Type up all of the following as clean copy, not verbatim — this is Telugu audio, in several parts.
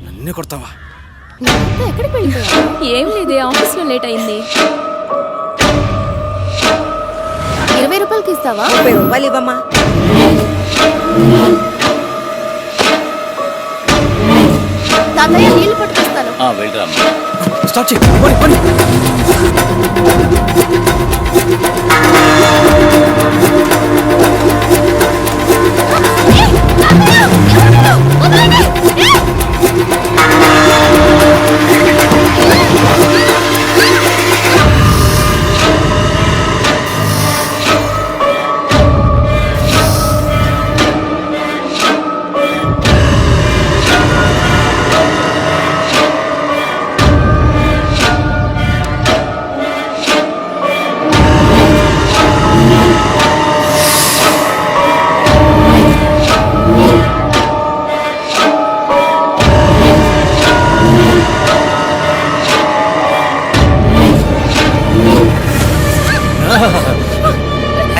నన్నే కొడతావా? ఎక్కడికి వెళ్ళిపోయా? ఏం లేదే, ఆఫీస్ లో లేట్ అయింది. 20 రూపాయలకి ఇస్తావా? 30 రూపాయలు ఇవ్వమ్మా. తాతయ్య నీళ్లు పట్టుకొస్తాను. వెళ్ళరామ్మా. స్టార్ట్ చేయి.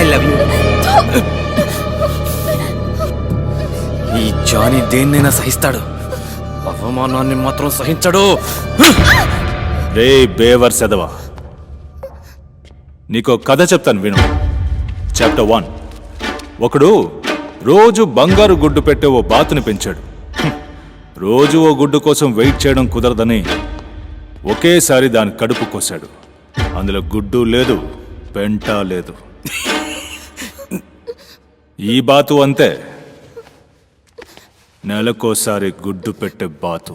I love you. ఈ జానీ దేన్నైనా సహిస్తాడు, అవమానాన్ని మాత్రం సహించడు. రే బేవర్ సెదవా, నీకో కథ చెప్తాను విను. చాప్టర్ 1. ఒకడు రోజు బంగారు గుడ్డు పెట్టే ఓ బాతుని పెంచాడు. రోజు ఓ గుడ్డు కోసం వెయిట్ చేయడం కుదరదని ఒకేసారి దాని కడుపు కోసాడు. అందులో గుడ్డు లేదు, పెంట లేదు. ఈ బాతు అంతే, నెలకోసారి గుడ్డు పెట్టే బాతు.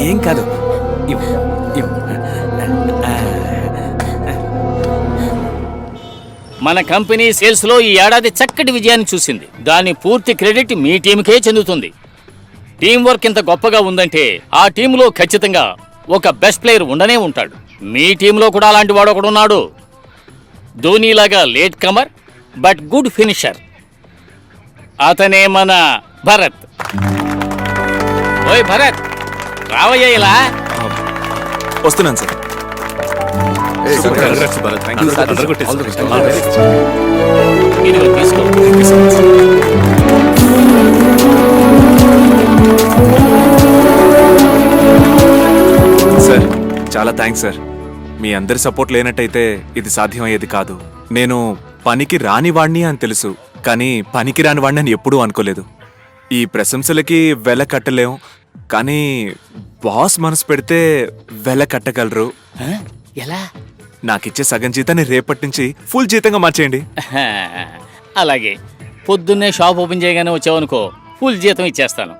ఏం కాదు. మన కంపెనీ సేల్స్ లో ఈ ఏడాది చక్కటి విజయాన్ని చూసింది. దాని పూర్తి క్రెడిట్ మీ టీంకే చెందుతుంది. టీం వర్క్ ఇంత గొప్పగా ఉందంటే ఆ టీంలో ఖచ్చితంగా ఒక బెస్ట్ ప్లేయర్ ఉండనే ఉంటాడు. మీ టీంలో కూడా అలాంటి వాడు ఒకడున్నాడు. ధోనీలాగా late comer but good finisher. అతనే మన భరత్. ఓయ్ భరత్, రావయ్యా ఇలా. వస్తున్నాను సార్. తీసుకో. సార్ చాలా థ్యాంక్స్ సార్. మీ అందరి సపోర్ట్ లేనట్టయితే ఇది సాధ్యమయ్యేది కాదు. నేను పనికి రానివాణ్ణి అని తెలుసు, కానీ పనికి రానివాణ్ణి అని ఎప్పుడూ అనుకోలేదు. ఈ ప్రశంసలకి వెల కట్టలేం, కానీ బాస్ మనసు పెడితే వెల కట్టగలరు. ఎలా? నాకిచ్చే సగం జీతాన్ని రేపటి నుంచి ఫుల్ జీతంగా మార్చేయండి. అలాగే, పొద్దున్నే షాప్ ఓపెన్ చేయగానే వచ్చావనుకో, ఫుల్ జీతం ఇచ్చేస్తాను.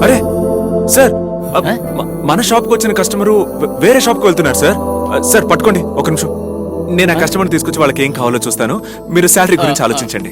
అరే సార్, మన షాప్కి వచ్చిన కస్టమరు వేరే షాప్కి వెళ్తున్నారు సార్. సార్ పట్టుకోండి, ఒక నిమిషం. నేను ఆ కస్టమర్ని తీసుకొచ్చి వాళ్ళకి ఏం కావాలో చూస్తాను. మీరు శాలరీ గురించి ఆలోచించండి.